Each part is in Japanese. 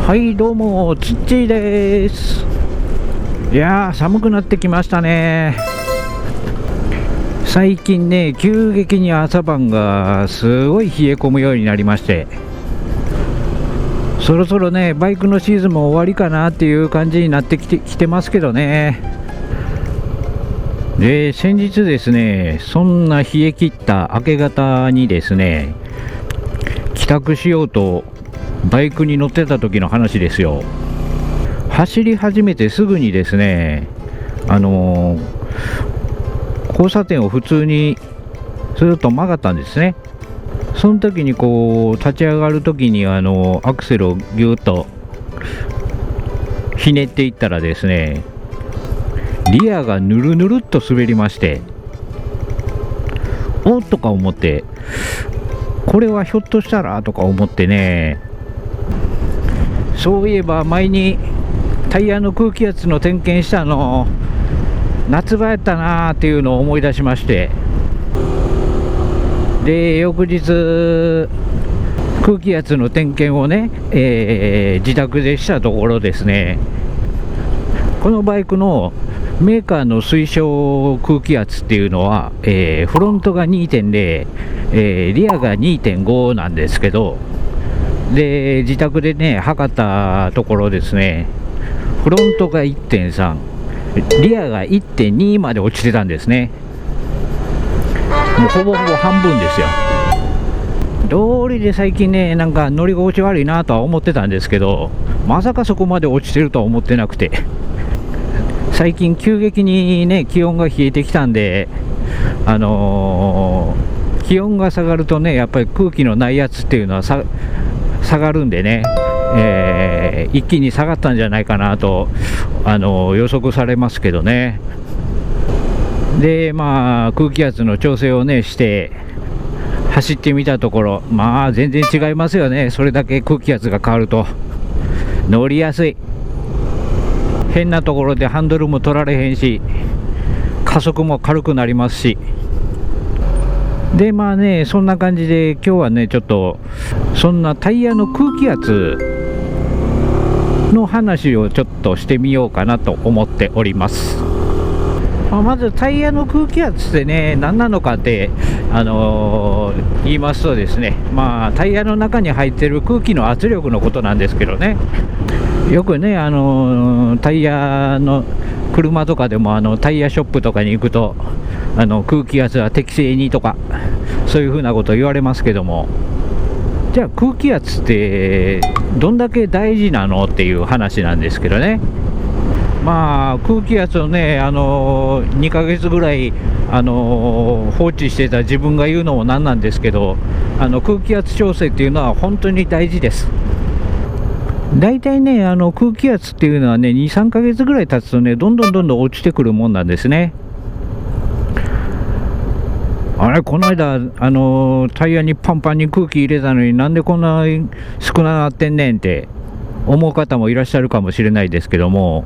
はいどうもつっちーです。いやー寒くなってきましたね。最近ね急激に朝晩がすごい冷え込むようになりまして、そろそろねバイクのシーズンも終わりかなっていう感じになってきてますけどね。で先日ですね、そんな冷え切った明け方にですね帰宅しようとバイクに乗ってた時の話ですよ。走り始めてすぐにですね、交差点を普通にスーッと曲がったんですね。その時にこう立ち上がる時にアクセルをギューッとひねっていったらですね、リアがぬるぬるっと滑りまして、おっとか思って、これはひょっとしたらとか思ってね、そういえば前にタイヤの空気圧の点検したの夏場やったなーっていうのを思い出しまして、で翌日空気圧の点検をね、自宅でしたところですね、このバイクのメーカーの推奨空気圧っていうのは、フロントが 2.0、リアが 2.5 なんですけど、で自宅でね測ったところですね、フロントが 1.3、 リアが 1.2 まで落ちてたんですね。もうほぼほぼ半分ですよ。道理で最近ねなんか乗り心地悪いなとは思ってたんですけど、まさかそこまで落ちてるとは思ってなくて、最近急激にね気温が冷えてきたんで、気温が下がるとねやっぱり空気のないやつっていうのは下がるんでね、一気に下がったんじゃないかなと予測されますけどね。でまあ空気圧の調整をねして走ってみたところ、まあ全然違いますよね。それだけ空気圧が変わると乗りやすい。変なところでハンドルも取られへんし、加速も軽くなりますし、でまあねそんな感じで今日はねちょっとそんなタイヤの空気圧の話をちょっとしてみようかなと思っております。まずタイヤの空気圧ってね何なのかって、言いますとですね、まあタイヤの中に入ってる空気の圧力のことなんですけどね、よくねタイヤの車とかでもタイヤショップとかに行くと空気圧は適正にとかそういうふうなことを言われますけども、じゃあ空気圧ってどんだけ大事なのっていう話なんですけどね。まあ空気圧をね2ヶ月ぐらい放置してた自分が言うのもなんなんですけど、空気圧調整っていうのは本当に大事です。大体ね空気圧っていうのはね 2,3 ヶ月ぐらい経つとねどんどん落ちてくるもんなんですね。あれこの間タイヤにパンパンに空気入れたのになんでこんな少ななってんねんって思う方もいらっしゃるかもしれないですけども、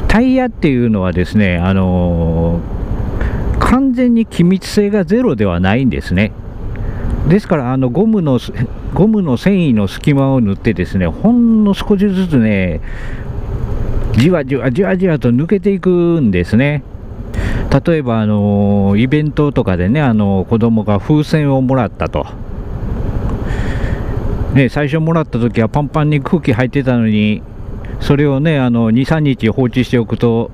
タイヤっていうのはですね完全に気密性がゼロではないんですね。ですからゴムの繊維の隙間を縫ってですね、ほんの少しずつねじわじわと抜けていくんですね。例えばイベントとかでね子供が風船をもらったと、ね、最初もらった時はパンパンに空気入ってたのに、それをね2、3日放置しておくと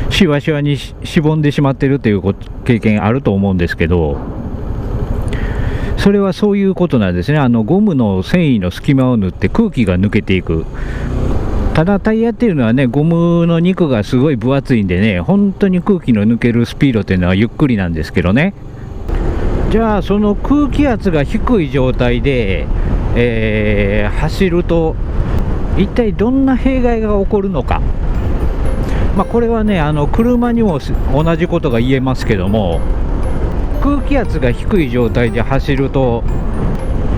しわしわにしぼんでしまってるという経験あると思うんですけど、それはそういうことなんですね。ゴムの繊維の隙間を縫って空気が抜けていく。ただタイヤっていうのはねゴムの肉がすごい分厚いんでね、本当に空気の抜けるスピードっていうのはゆっくりなんですけどね。じゃあその空気圧が低い状態で、走ると一体どんな弊害が起こるのか。これはね車にも同じことが言えますけども、空気圧が低い状態で走ると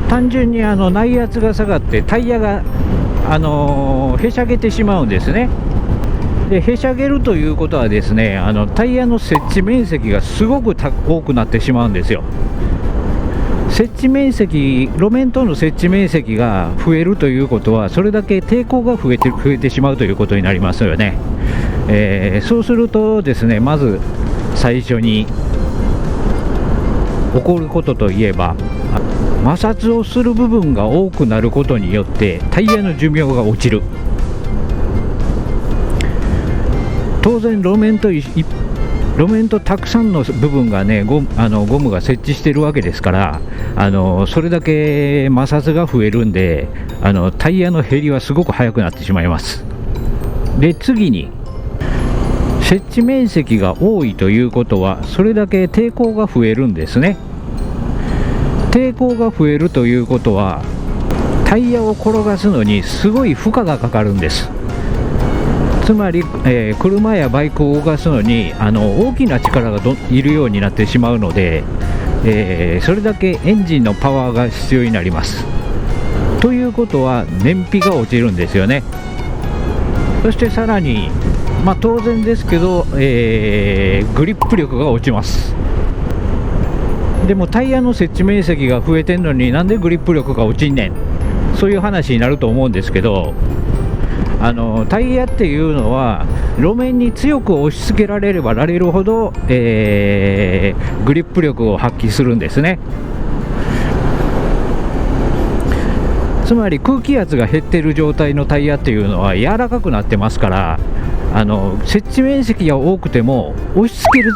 単純に内圧が下がってタイヤがへしゃげてしまうんですね。でへしゃげるということはですねタイヤの接地面積がすごく多くなってしまうんですよ。設置面積、路面等の設置面積が増えるということは、それだけ抵抗が増えてしまうということになりますよね。そうするとですね、まず最初に起こることといえば、摩擦をする部分が多くなることによってタイヤの寿命が落ちる。当然路面とたくさんの部分がね、ゴムが設置してるわけですから、それだけ摩擦が増えるんで、タイヤの減りはすごく速くなってしまいます。で、次に設置面積が多いということは、それだけ抵抗が増えるんですね。抵抗が増えるということは、タイヤを転がすのにすごい負荷がかかるんです。つまり、車やバイクを動かすのに大きな力がいるようになってしまうので、それだけエンジンのパワーが必要になります。ということは燃費が落ちるんですよね。そしてさらに、当然ですけど、グリップ力が落ちます。でもタイヤの設置面積が増えてんのになんでグリップ力が落ちんねん、そういう話になると思うんですけど、タイヤっていうのは路面に強く押し付けられればられるほど、グリップ力を発揮するんですね。つまり空気圧が減っている状態のタイヤっていうのは柔らかくなってますから、設置面積が多くても押し付ける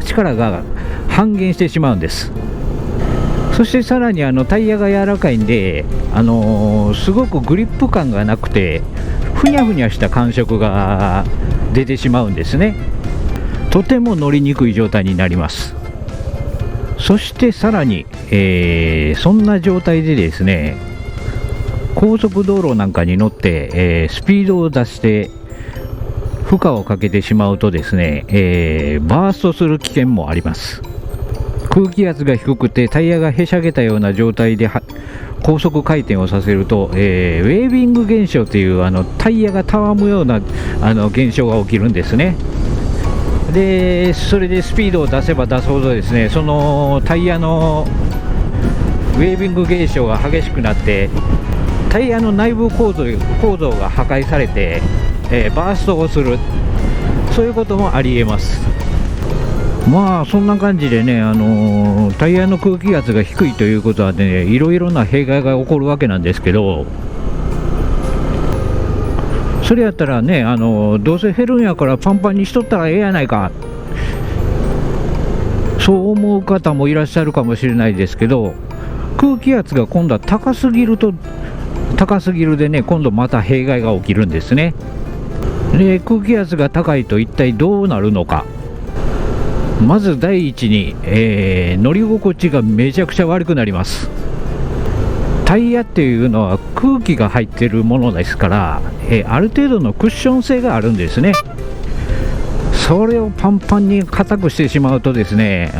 力が半減してしまうんです。そしてさらにタイヤが柔らかいんで、すごくグリップ感がなくてふにゃふにゃした感触が出てしまうんですね。とても乗りにくい状態になります。そしてさらに、そんな状態でですね、高速道路なんかに乗って、スピードを出して負荷をかけてしまうとですね、バーストする危険もあります。空気圧が低くてタイヤがへしゃげたような状態で高速回転をさせると、ウェービング現象というタイヤがたわむような現象が起きるんですね。でそれでスピードを出せば出すほどですね、そのタイヤのウェービング現象が激しくなってタイヤの内部構造が破壊されて、バーストをする、そういうこともありえます。そんな感じでね、タイヤの空気圧が低いということはね、いろいろな弊害が起こるわけなんですけど、それやったらね、どうせ減るんやからパンパンにしとったらええやないか、そう思う方もいらっしゃるかもしれないですけど、空気圧が今度は高すぎるでね、今度また弊害が起きるんですね。で空気圧が高いと一体どうなるのか。まず第一に、乗り心地がめちゃくちゃ悪くなります。タイヤっていうのは空気が入っているものですから、ある程度のクッション性があるんですね。それをパンパンに硬くしてしまうとですね、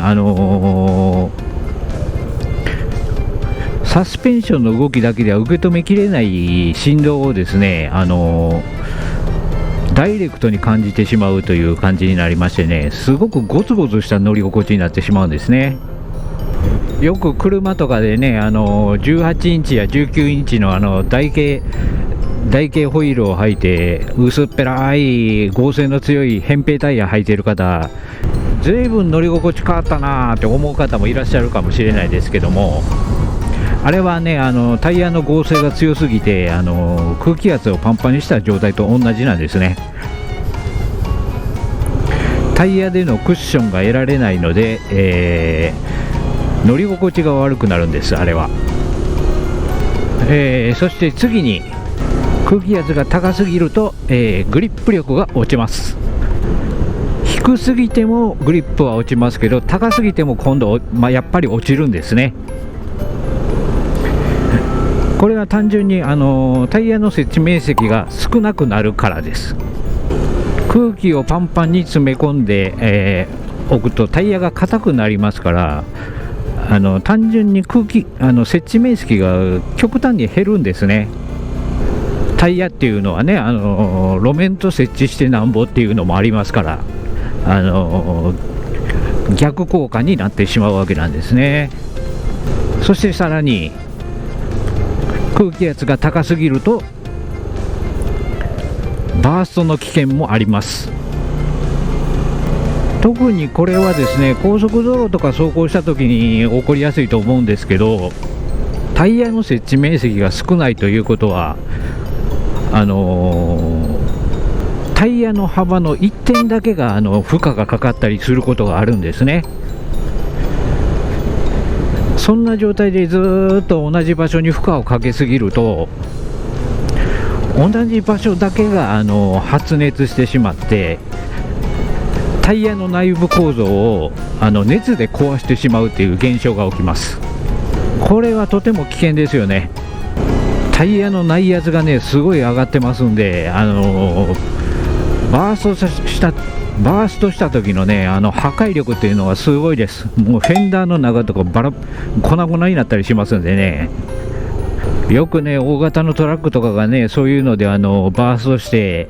サスペンションの動きだけでは受け止めきれない振動をですね、ダイレクトに感じてしまうという感じになりましてね、すごくゴツゴツした乗り心地になってしまうんですね。よく車とかでね、18インチや19インチの台形ホイールを履いて薄っぺらい剛性の強い扁平タイヤ履いている方、ずいぶん乗り心地変わったなーって思う方もいらっしゃるかもしれないですけども、あれはね、タイヤの剛性が強すぎて空気圧をパンパンにした状態と同じなんですね。タイヤでのクッションが得られないので、乗り心地が悪くなるんです、あれは。そして次に空気圧が高すぎると、グリップ力が落ちます。低すぎてもグリップは落ちますけど、高すぎても今度、やっぱり落ちるんですね。これは単純にタイヤの設置面積が少なくなるからです。空気をパンパンに詰め込んで、置くとタイヤが硬くなりますから、単純に設置面積が極端に減るんですね。タイヤっていうのはね、路面と設置してなんぼっていうのもありますから、逆効果になってしまうわけなんですね。そしてさらに空気圧が高すぎるとバーストの危険もあります。特にこれはですね、高速道路とか走行した時に起こりやすいと思うんですけど、タイヤの設置面積が少ないということはタイヤの幅の1点だけが負荷がかかったりすることがあるんですね。そんな状態でずーっと同じ場所に負荷をかけすぎると、同じ場所だけが発熱してしまって、タイヤの内部構造を熱で壊してしまうという現象が起きます。これはとても危険ですよね。タイヤの内圧がねすごい上がってますんで、バーストした時のね破壊力っていうのはすごいです。もうフェンダーの中とか粉々になったりしますんでね。よくね大型のトラックとかがねそういうのでバーストして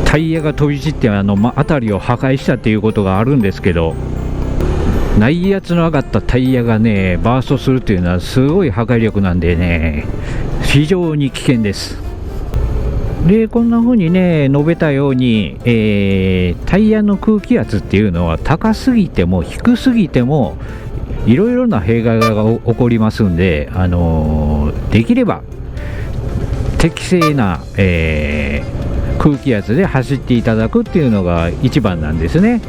タイヤが飛び散って辺りを破壊したっていうことがあるんですけど、内圧の上がったタイヤがねバーストするっていうのはすごい破壊力なんでね、非常に危険です。でこんな風にね述べたように、タイヤの空気圧っていうのは高すぎても低すぎてもいろいろな弊害が起こりますんで、できれば適正な、空気圧で走っていただくっていうのが一番なんですね。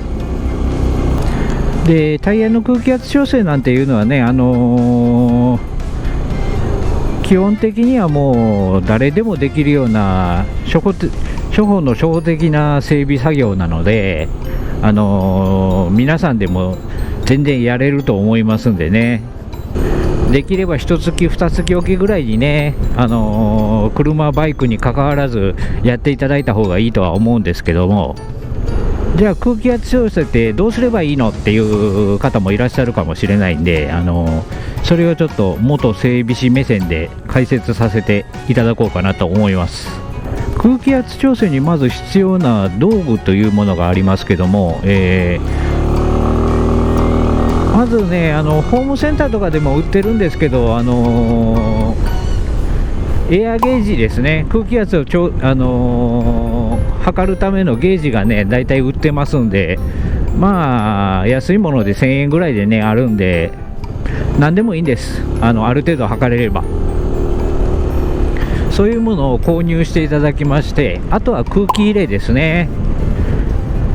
でタイヤの空気圧調整なんていうのはね、基本的にはもう誰でもできるような初歩の初歩的な整備作業なので、皆さんでも全然やれると思いますんでね、できれば1月2月おきぐらいにね、車バイクに関わらずやっていただいた方がいいとは思うんですけども、じゃあ空気圧調整ってどうすればいいのっていう方もいらっしゃるかもしれないんで、それをちょっと元整備士目線で解説させていただこうかなと思います。空気圧調整にまず必要な道具というものがありますけども、まずねホームセンターとかでも売ってるんですけど、エアゲージですね、空気圧を測るためのゲージがねだいたい売ってますんで、まあ安いもので1000円ぐらいでねあるんで何でもいいんです。ある程度測れればそういうものを購入していただきまして、あとは空気入れですね。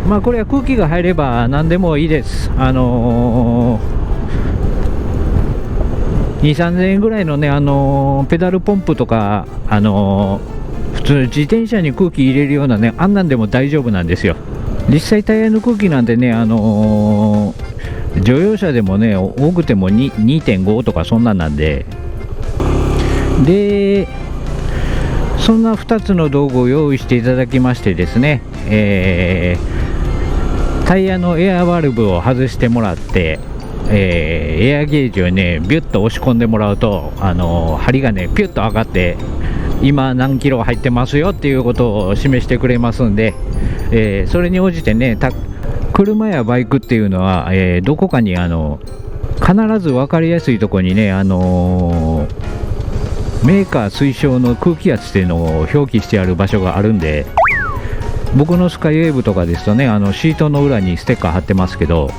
まあこれは空気が入れば何でもいいです。2、3000円ぐらいのね、ペダルポンプとか、普通自転車に空気入れるようなね、あんなんでも大丈夫なんですよ。実際タイヤの空気なんてね、乗用車でもね、多くても2.5 とかそんなんなんで、で、そんな2つの道具を用意していただきましてですね、タイヤのエアバルブを外してもらって、エアゲージをねビュッと押し込んでもらうと、針がねピュッと上がって今何キロ入ってますよっていうことを示してくれますんで、それに応じてね車やバイクっていうのは、どこかに必ず分かりやすいところにね、メーカー推奨の空気圧っていうのを表記してある場所があるんで、僕のスカイウェーブとかですとねシートの裏にステッカー貼ってますけど、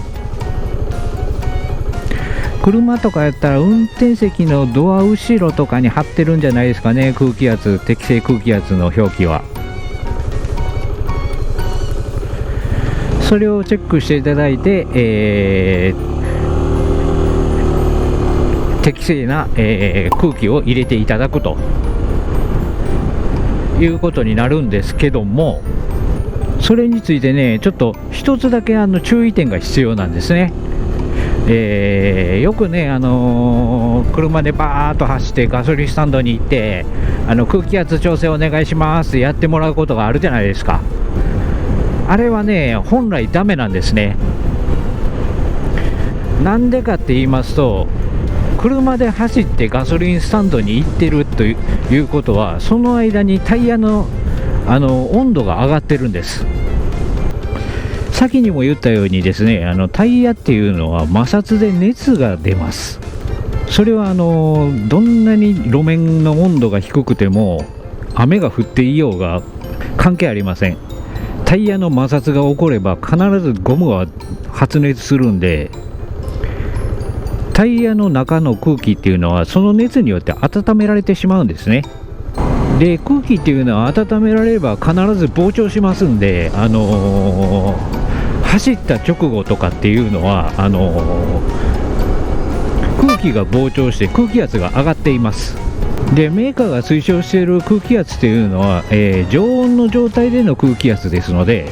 車とかやったら運転席のドア後ろとかに貼ってるんじゃないですかね、空気圧、適正空気圧の表記は。それをチェックしていただいて、適正な、空気を入れていただくということになるんですけども、それについてねちょっと一つだけ注意点が必要なんですね。よくね、車でバーッと走ってガソリンスタンドに行って空気圧調整お願いしますってやってもらうことがあるじゃないですか。あれはね本来ダメなんですね。なんでかって言いますと、車で走ってガソリンスタンドに行ってるということは、その間にタイヤの温度が上がってるんです。先にも言ったようにですね、タイヤっていうのは摩擦で熱が出ます。それはどんなに路面の温度が低くても雨が降っていようが関係ありません。タイヤの摩擦が起これば必ずゴムは発熱するんで、タイヤの中の空気っていうのはその熱によって温められてしまうんですね。で、空気っていうのは温められれば必ず膨張しますんで、走った直後とかっていうのは空気が膨張して空気圧が上がっています。で、メーカーが推奨している空気圧というのは、常温の状態での空気圧ですので、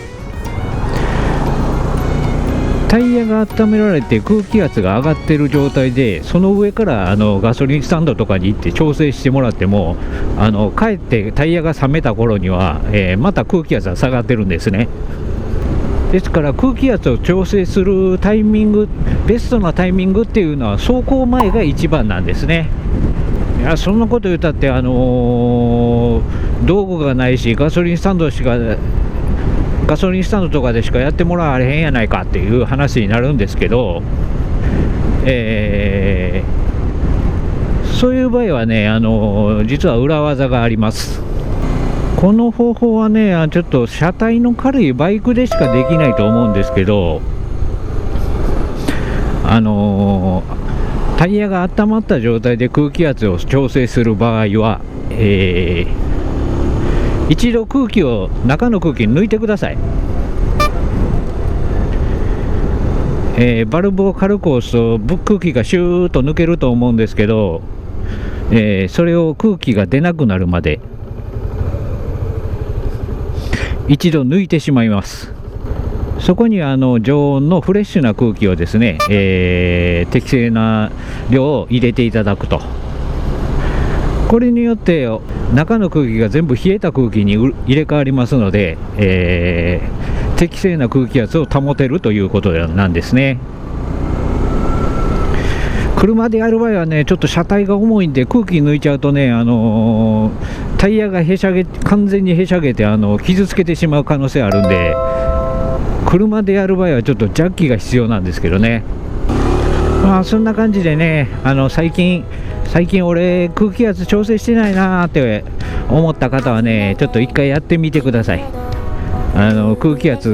タイヤが温められて空気圧が上がっている状態で、その上からガソリンスタンドとかに行って調整してもらっても、かえってタイヤが冷めた頃には、また空気圧が下がってるんですね。ですから空気圧を調整するタイミング、ベストなタイミングっていうのは走行前が一番なんですね。いや、そんなこと言ったって道具がないし、ガソリンスタンドとかでしかやってもらわれへんやないかっていう話になるんですけど、そういう場合はね、実は裏技があります。この方法はね、ちょっと車体の軽いバイクでしかできないと思うんですけど、タイヤが温まった状態で空気圧を調整する場合は、一度中の空気に抜いてください。バルブを軽く押すと空気がシューッと抜けると思うんですけど、それを空気が出なくなるまで一度抜いてしまいます。そこに常温のフレッシュな空気をですね、適正な量を入れていただくと、これによって中の空気が全部冷えた空気に入れ替わりますので、適正な空気圧を保てるということなんですね。車でやる場合はね、ちょっと車体が重いんで空気抜いちゃうとね、タイヤが完全にへしゃげて傷つけてしまう可能性あるんで、車でやる場合はちょっとジャッキが必要なんですけどね。まあそんな感じでね、最近俺空気圧調整してないなーって思った方はね、ちょっと一回やってみてください。空気圧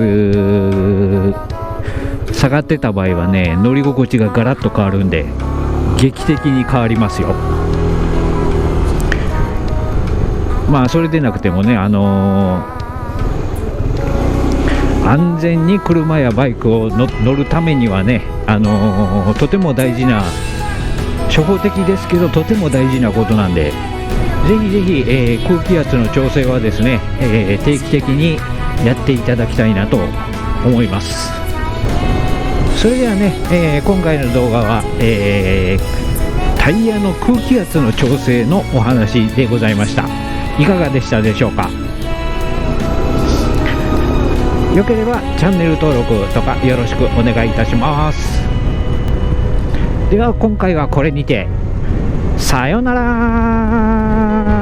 下がってた場合はね、乗り心地がガラッと変わるんで劇的に変わりますよ。まあそれでなくてもね、安全に車やバイクを乗るためにはね、とても大事な、初歩的ですけどとても大事なことなんで、ぜひぜひ、空気圧の調整はですね、定期的にやっていただきたいなと思います。それではね、今回の動画は、タイヤの空気圧の調整のお話でございました。いかがでしたでしょうか。よければチャンネル登録とかよろしくお願いいたします。では今回はこれにてさようなら。